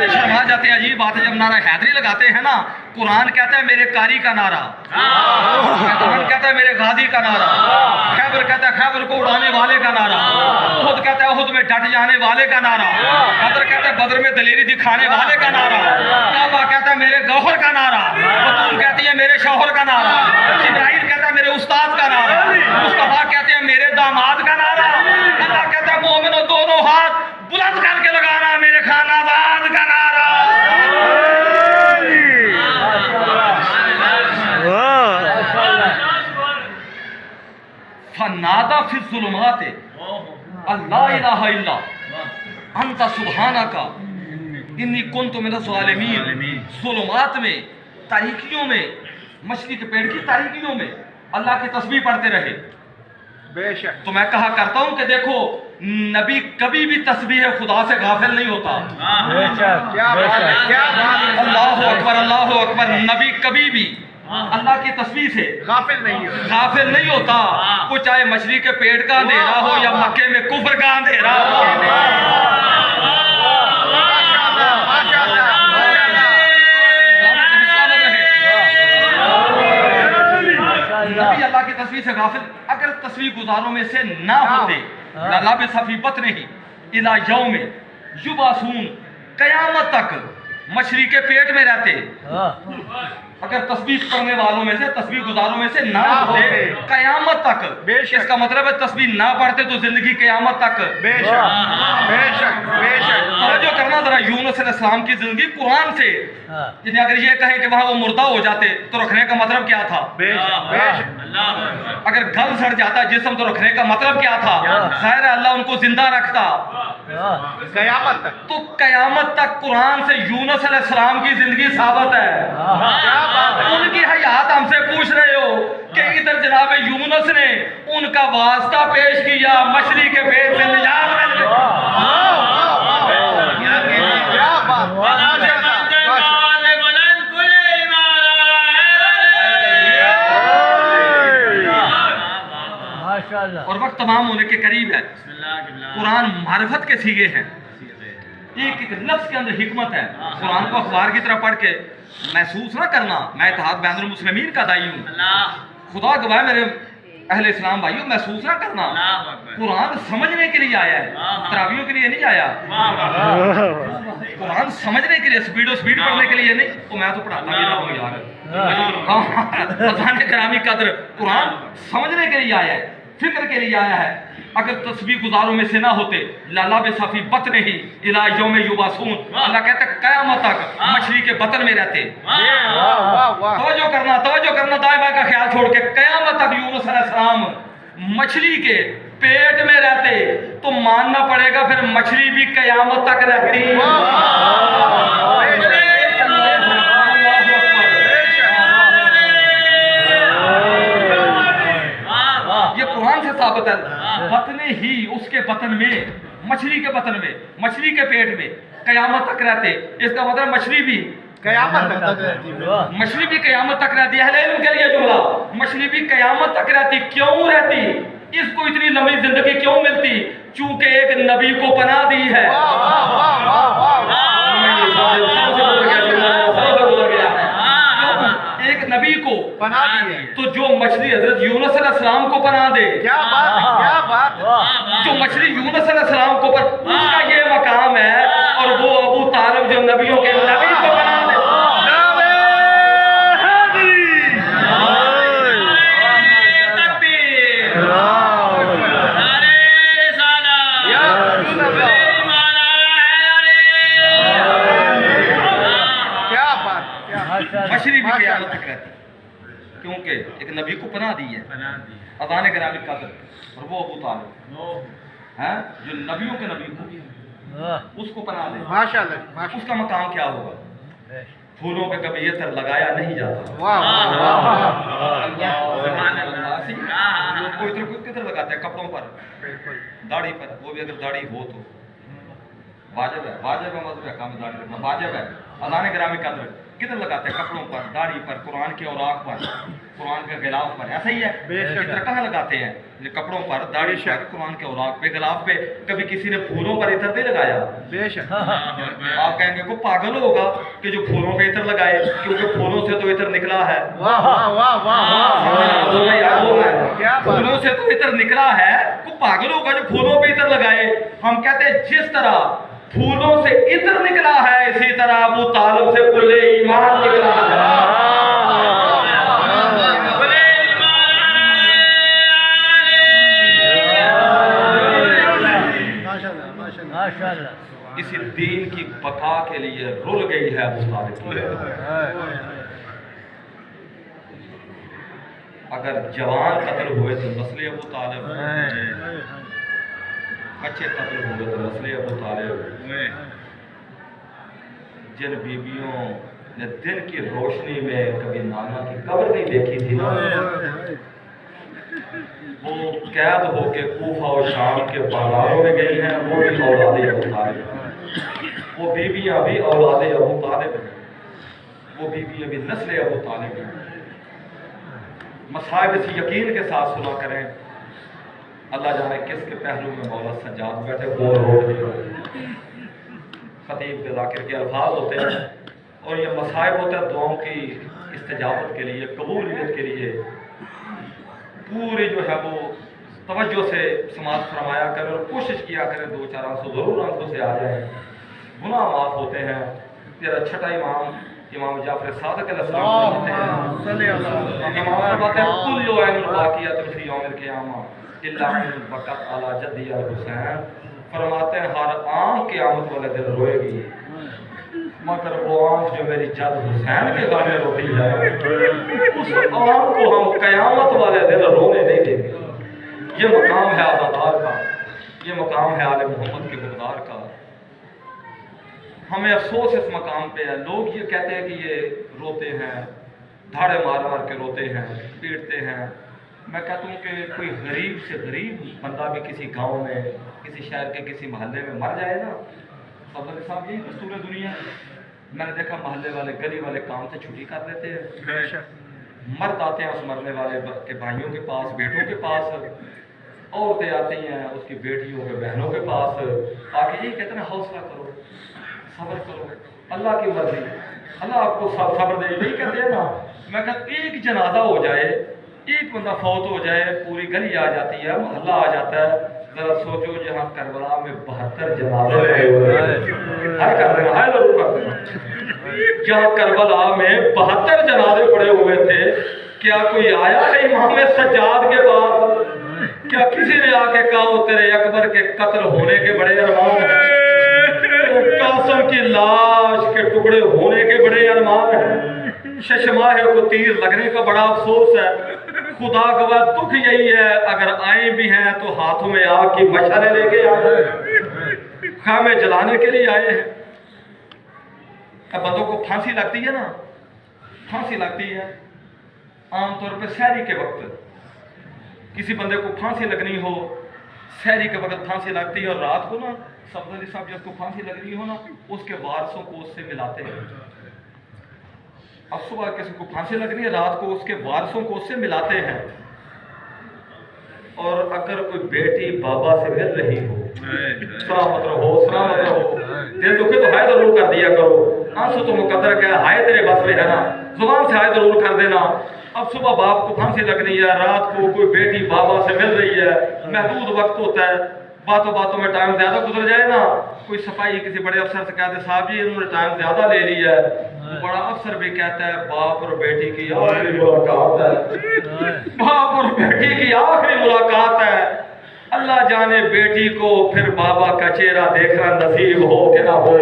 शर्मा जाते हैं। अजीब बात है, जब नारा हैदरी लगाते हैं ना, कुरान कहता है मेरे कारी का नारा, कुरान कहता है मेरे गाजी का नारा, खैबर कहता है खैबर को उड़ाने वाले का नारा, खुद कहता है खुद में डट जाने वाले का नारा, बदर कहता है बदर में दलेरी दिखाने वाले का नारा, काबा कहता है मेरे गौहर का नारा, बतूल कहती है मेरे शौहर का नारा, जिब्राइल कहता है मेरे उस्ताद का नारा, मुस्तफा कहते हैं मेरे दामाद का नारा। अल्लाह कहता है मोमिनो दोनों हाथ बुलंद करके लगाना मेरे खानादाद का नारा। फनादा फी ज़ुलुमात अल्ला इलाहा इल्ला अंत सुब्हानका इन्नी कुन्तु मिनज़ ज़ालिमीन। ज़ुलुमात में, तारीकियों में, मछली के पेड़ की तारीकियों में अल्लाह की तस्बीह पढ़ते रहे। बेशक। तो मैं कहा करता हूं कि देखो नबी कभी भी तस्बीह खुदा से गाफिल नहीं होता। क्या बात है, क्या बात है। अल्लाह अकबर। नबी कभी भी अल्लाह की तस्बीह से गाफिल नहीं हो। गाफिल नहीं होता। वो चाहे मछली के पेट का अंधेरा हो या मक्के में कुफर का अंधेरा हो। नबी अल्लाह की तस्बीह से गाफिल, अगर तस्बीह गुजारों में से ना होते ललाबिसा फी बतनिही इला यौम युबासून, कयामत तक मछली के पेट में रहते। अगर तस्बीह पढ़ने वालों में से, तस्बीह गुजारों में से ना होते कयामत तक। इसका मतलब है तस्बीह ना पढ़ते तो जिंदगी कयामत तक। बेशक बेशक बेशक। तवज्जो करना जरा, यूनुस अलैहिस्सलाम की जिंदगी कुरान से। यानी अगर ये कहें कि वहां वो मुर्दा हो जाते तो रखने का मतलब क्या था? अगर गल सड़ जाता जिस्म तो रखने का मतलब क्या था? जाहिर है अल्लाह उनको जिंदा रखता कयामत तक। तो कयामत तक कुरान से यूनुस अलैहिस्सलाम की जिंदगी साबित है। उनकी हयात हमसे पूछ रहे हो कि इधर जनाब यूनुस ने उनका वास्ता पेश किया, मछली के पेट से निजात मिल गई। तमाम होने के करीब है। कुरान मारिफत के सीगे हैं, एक एक लफ्ज के अंदर हिकमत है। कुरान को अखबार की तरह पढ़ के महसूस ना करना मैं इत्तेहाद बैनुल मुस्लिमीन का दाई हूँ, खुदा गवाह मेरे अहले इस्लाम भाइयों, महसूस ना करना। कुरान समझने के लिए आया है, तरावियों के लिए नहीं आया। कुरान समझने के लिए, स्पीड पढ़ने के लिए नहीं। तो मैं तो पढ़ाता भी रहा हूँ यार, अज़ान करामी कदर। कुरान समझने के लिए आया है, फिक्र के लिए आया है। अगर तस्बीह गुजारों में से ना होते लाला बेसाफी बत नहीं इला यौम युबासून, अल्लाह कहते क़यामत तक मछली के बतन में रहते। तवज्जो करना दाएं बाएं का ख्याल छोड़ के, क़यामत तक यूनुस अलैहिस्सलाम मछली के पेट में रहते, तो मानना पड़ेगा फिर मछली भी क़यामत तक रहती। ये कुरान से साबित है। बतने ही उसके बतन में, मछली के बतन में, मछली के पेट में क़यामत तक रहते। इसका मतलब मछली भी कयामत तक रहती है। मछली भी क़यामत तक रहती है। इल्म के लिए जुमला, मछली भी क़यामत तक रहती। क्यों रहती? इसको इतनी लंबी जिंदगी क्यों मिलती? चूंकि एक नबी को पनाह दी है। एक नबी को पनाह दी है, तो जो मछली हजरत यूनुस अलैहिस्सलाम को पनाह दे, क्या बात है, क्या बात है। जो मछली यूनुस अलैहिस्सलाम को उसका ये मकाम है, और वो अबू तालिब जो नबियों के नबी को पनाह दे। मछली भी क़यामत तक रहती, क्योंकि एक नबी को पनाह दी है। अज़ान करामी कदर, और वो अबू तालिब हैं जो नबियों के नबी को उसको पनाह दे। माशाअल्लाह, उसका मकाम क्या होगा? फूलों पे कभी इत्र लगाया नहीं जाता। कोई इत्र लगाते हैं कपड़ों पर, दाढ़ी पर, वो भी अगर दाढ़ी हो तो वाजिब है। मज़हब है काम दाढ़ी रखना वाजिब है। अज़ान करामी कदर किधर लगाते हैं? कपड़ों पर, दाढ़ी पर, कुरान के औराक पर, कुरान के गिलाफ पर। ऐसा ही है, इत्र कहाँ लगाते हैं? कपड़ों पर, दाढ़ी पर, कुरान के औराक पे, गिलाफ पे। कभी किसी ने फूलों पर इत्र नहीं लगाया। बेशक आप कहेंगे को पागल होगा कि जो फूलों पे इत्र लगाए, क्योंकि फूलों से तो इत्र निकला है। फूलों से तो इत्र निकला है, को पागल होगा जो फूलों पे इत्र लगाए। हम कहते हैं जिस तरह फूलों से इत्र निकला है, इसी तरह अबू तालिब से कुल्ले ईमान निकला है। इसी दीन की बका के लिए रुल गई है अबू तालिब। अगर जवान कत्ल हुए तो नस्ल अबू तालिब, बच्चे कत्ल हुए तो नस्ल अबू तालिब। जिन बीबियों ने दिन की रोशनी में कभी नाना की कब्र नहीं देखी थी ना, वो कैद होके कूफा और शाम के बाजारों में गई हैं, वो भी औलादे अबू तालिब। वो बीबियाँ भी औलादे अबू तालिब हैं, वो बीबियाँ भी नस्ल अबू तालिब हैं। मसाइब इस यकीन के साथ सुना करें, अल्लाह जाने किसके पहलू में मौला सज्जाद बैठे वो रोक दिया। खतीब के ज़ाकिर के अल्फाज होते हैं, और ये मसाइब होता है दुआओं की इस्तिजाबत के लिए, कबूलियत के लिए। पूरे जो है वो तवज्जो से समाज फरमाया करें और कोशिश किया करें 2-4 आंसू ज़रूर आंसू से आ जाए, गुनाह माफ़ होते हैं। तेरा छठा इमाम जाफर सादिक अलैहिस्सलाम कहते हैं, इमाम फरमाते हैं कुल्लु ऐनुल बाक़ियतुन फ़ी यौमिल क़ियामा इल्ला ऐनुल बक़त अला जद्दी अल हुसैन। फरमाते हैं हर आँख क़यामत वाले दिन रोएगी, मगर वो आँख जो मेरी जद हुसैन के गाने रोती है, उस आँख को हम क़यामत वाले दिन रोने नहीं देंगे। ये मकाम है आज़ादार का, ये मकाम है आले मोहम्मद के गुलजार का। हमें अफसोस इस मकाम पे है। लोग ये कहते हैं कि ये रोते हैं, धाड़े मार मार के रोते हैं, पीटते हैं। मैं कहता हूँ कि कोई गरीब से गरीब बंदा भी किसी गांव में, किसी शहर के किसी मोहल्ले में मर जाए ना, सदर साहब यही दस्तूर दुनिया। मैंने देखा मोहल्ले वाले, गली वाले काम से छुट्टी कर लेते हैं, मर्द आते हैं उस मरने वाले के भाइयों के पास, बेटों के पास, औरतें आती हैं उसकी बेटियों के बहनों के पास आके यही कहते हैं हौसला करो, सब्र करो, अल्लाह की मर्जी, अल्लाह आपको सब्र दे। यही कहते हैं ना। मैं कहता एक जनाजा हो जाए, एक बंदा फौत हो जाए, पूरी गली आ जाती है, मोहल्ला आ जाता है। जरा सोचो जहाँ करबला में 72 जनाजे पड़े हुए हैं, हाय कर देना, हाय जरूर कर देना। जहाँ करबला में 72 जनाजे पड़े हुए थे, क्या कोई आया है इमाम सज्जाद के पास? क्या किसी ने आके कहा तेरे अकबर के कत्ल होने के बड़े अरमान हैं, कासिम की लाश के टुकड़े होने के बड़े अरमान हैं, शशमाहे को तीर लगने का बड़ा अफसोस है। खुदा गवाह दुख यही है, अगर आए भी हैं तो हाथों में आग की मशालें लेके आए हैं, खामे जलाने के लिए आए हैं। अब बंदों को फांसी लगती है ना, फांसी लगती है आमतौर पे सहरी के वक्त। किसी बंदे को फांसी लगनी हो, सहरी के वक्त फांसी लगती है, और रात को ना सफदर साहब जिसको फांसी लग रही हो ना, उसके वारसों को उससे मिलाते हैं। अब सुबह किसी को फांसी लगनी है, रात को उसके वारसों को उससे मिलाते हैं। और अगर कोई बेटी बाबा से मिल रही हो, सलामत रहो, सलामत रहो, दिल दुखे तो हाय जरूर कर दिया करो, आंसू तो मुकद्दर क्या हाय तेरे बस में है ना, जुबान से हाय जरूर कर देना। अब सुबह बाप को फांसी लगनी है, रात को कोई बेटी बाबा से मिल रही है, महदूद वक्त होता है, बातों बातों में टाइम ज्यादा गुजर जाए ना, कोई सफाई किसी बड़े अफसर से कहते साहब जी इन्होंने टाइम ज्यादा ले लिया है, तो बड़ा अफसर भी कहता है बाप और बेटी की आखिरी मुलाकात है, बाप और बेटी की आखिरी मुलाकात है। अल्लाह जाने बेटी को फिर बाबा का चेहरा देखना नसीब हो कि ना हो,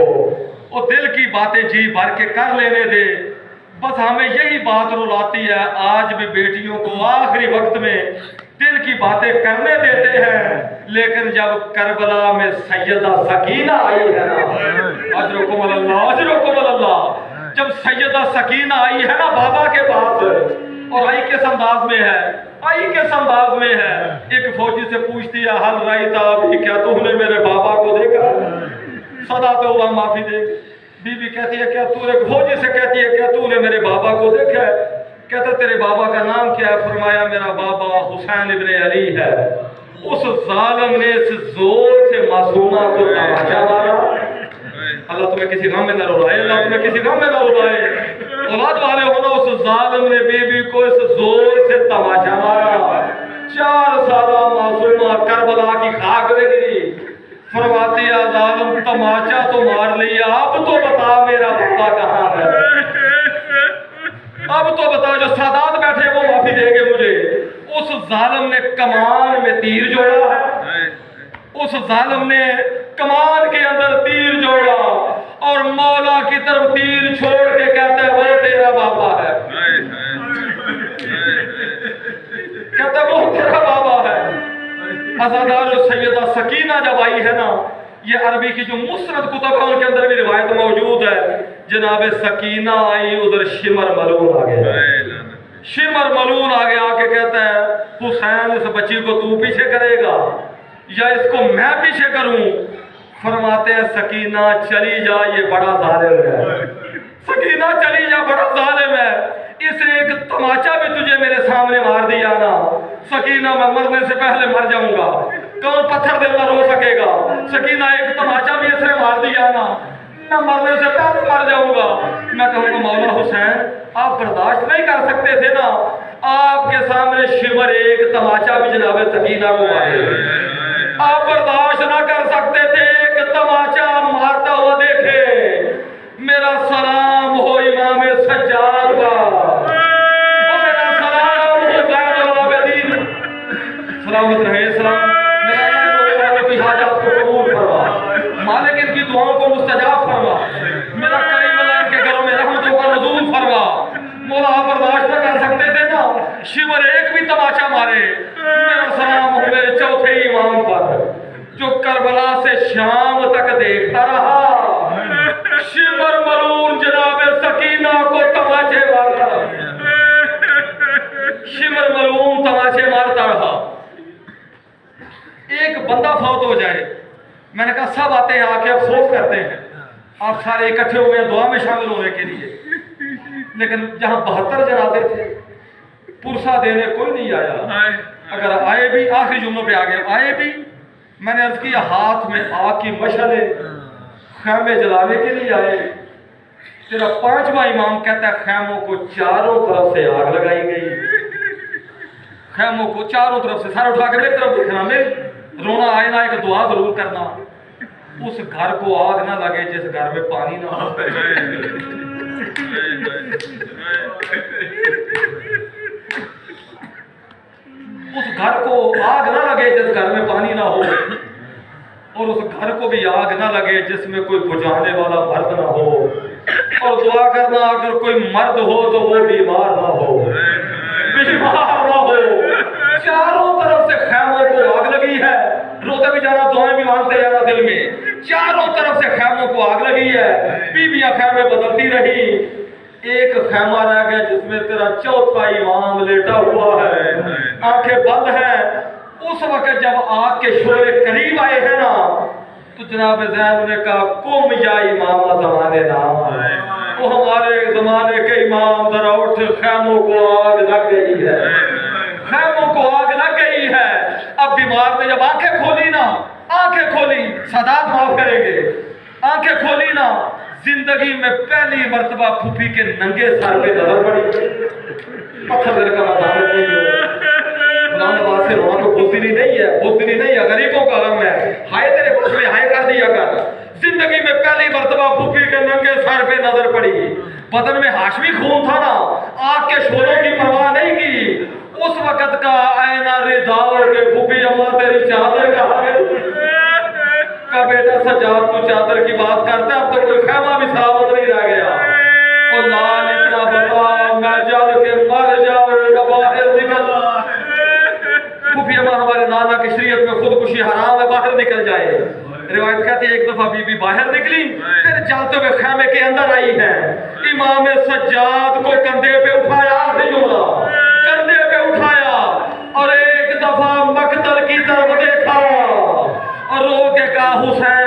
वो दिल की बातें जी भर के कर लेने दे। बस हमें यही बात रुलाती है, आज भी बेटियों को आखिरी वक्त में दिल की बातें करने देते हैं, लेकिन जब करबला में सैयदा सकीना आई है ना, अजरुकुम अल्लाह, अजरुकुम अल्लाह, जब सैयदा सकीना आई है ना बाबा के पास, और आई किस अंदाज में है, आई किस अंदाज में है, एक फौजी से पूछती है हल राइता अभी, क्या तुमने मेरे बाबा को देखा? सदा तो वह माफी दे। बीबी कहती है क्या तू, एक फौजी से कहती है क्या तूने मेरे बाबा को देखा है? कहता तेरे बाबा का नाम क्या है? फरमाया मेरा बाबा हुसैन इब्ने अली है। उस जालिम ने इस जोर से मासूमा को तमाचा मारा। अल्लाह तुम्हें किसी गम में न रुलाए, अल्लाह तुम्हें किसी गम में न रुलाए। औलाद वाले हो ना, उस जालिम ने बीबी को इस जोर से तमाचा मारा, 4 साल मासूमा करबला की खाक में गिरी। फरमाती है जालिम तमाचा तो मार लिया, अब तो बता मेरा बाबा कहाँ है, अब तो बता जो सादात बैठे वो माफी देंगे मुझे। उस जालिम ने कमान में तीर जोड़ा है, उस जालिम ने कमान के अंदर तीर जोड़ा और मौला की तरफ तीर छोड़ के कहता है वो तेरा बाबा है, कहता है वो तेरा बाबा है। अज़ादार सैयदा सकीना जब आई है ना, ये अरबी की जो मुस्रद कुतब है उनके अंदर भी रिवायत मौजूद है, जनाब सकीना आई, उधर शिमर मलून आ गया, शिमर मलून आगे आके कहता है हुसैन इस बच्ची को तू पीछे करेगा या इसको मैं पीछे करूं? फरमाते हैं सकीना चली जा, ये बड़ा जालिम है, सकीना चली जा, बड़ा जालिम है, इसने एक तमाचा भी तुझे मेरे सामने मार दिया ना, सकीना मैं मरने से पहले मर जाऊंगा, कौन पत्थर दिल ना रो सकेगा? सकीना एक तमाचा भी इसने मार दिया ना, मैं मरने से पहले मर जाऊंगा। मैं कहूँगा मौला हुसैन आप बर्दाश्त नहीं कर सकते थे ना, आपके सामने शिमर एक तमाचा भी जनाब सकीना को मारे, आप बर्दाश्त ना कर सकते थे, एक तमाचा मारता हुआ देखे। मेरा सलाम हो इमाम सज्जाद का, मेरा सलाम हो ज़ैनुल आबिदीन, सलामत रहे, सलाम। मेरा वालों की हाजात को कबूल फरमा, मालिक इनकी दुआओं को मुस्तजाब फरमा, मेरा करीम अल्लाह के घरों में रहमतों का नज़ूल फरमा। मौला आप बर्दाश्त न कर सकते थे ना, शिमर एक भी तमाचा मारे। मेरा सलाम हो मेरे चौथे इमाम पर जो करबला से शाम तक देखता रहा, शिमर मलून जनाब सकीना को तमाचे मारता, शिमर मलून तमाचे मारता रहा। एक बंदा फौत हो जाए, मैंने कहा सब आते हैं आके अफसोस करते हैं, आप सारे इकट्ठे हुए हैं दुआ में शामिल होने के लिए, लेकिन जहां 72 जनाजे थे पुरसा देने कोई नहीं आया। अगर आए भी, आखिरी जुमलों पे आ गए, आए भी, मैंने अर्ज किया हाथ में आग की मशले खैमे जलाने के लिए आए। तेरा पांचवा इमाम कहता है खैमों को चारों तरफ से आग लगाई गई, खैमों को चारों तरफ से, सारा उठा के मेरी तरफ देखना, मेरे रोना आए ना, एक दुआ जरूर करना, उस घर को आग ना लगे जिस घर में पानी ना हो। उस घर को आग ना लगे जिस घर में पानी ना हो, और उस घर को भी आग ना लगे जिसमें कोई बुझाने वाला मर्द ना हो। और दुआ करना अगर कोई मर्द हो तो वो बीमार ना हो, बीमार ना हो। चारों तरफ से खैमों को आग लगी है, रोते भी जाना, दुआएं भी मांगते जाना दिल में। चारों तरफ से खैमों को आग लगी है, बीबियां खैमे बदलती रही, एक खैमा रह गया जिसमें तेरा चौथा इमाम लेटा हुआ है, आंखें बंद हैं। उस वक्त जब आग के शोले करीब आए हैं ना, तो जनाब ज़ैनब ने कहा कुम या इमाम ज़माने ना, वो हमारे जमाने के इमाम जरा उठ, खैमों को आग लग गई है, खैमों को आग लग गई है। अब बीमार ने जब आंखें खोली ना, आंखें खोली, सादात माफ करेंगे, आंखें खोली ना, जिंदगी में पहली मर्तबा फूफी के नंगे सर पे नजर पड़ी। पत्थर दिल का मजाक नहीं हो, नवाज से रोना तो बुजदिली नहीं है, बुजदिली नहीं है, गरीबों का गम है, हाय तेरे बस में हाय कर दिया कर। जिंदगी में पहली मर्तबा फूफी के नंगे सर पे नजर पड़ी, बदन में हाशमी खून था ना, आग के शोलों की परवाह नहीं की। उस वक्त का आईना रिदाओ के फूफी अम्मा तेरी चादर कहाँ गई? का बेटा सजाद तू चादर की बात करता, अब तो कोई खैमा भी सलामत नहीं रह गया। और लाल इतना बता, मैं जल के मर जाऊंगा, बाहर निकल। फूफी अम्मा हमारे नाना की शरीयत में खुदकुशी हराम है, बाहर निकल जाए। रिवायत कहती है एक दफा बीबी बाहर निकली, फिर चलते हुए खैमे के अंदर आई है। इमाम सज्जाद को कंधे पे उठाया, कंधे पे उठाया, और एक दफा मकतल की तरफ देखा और रो के कहा हुसैन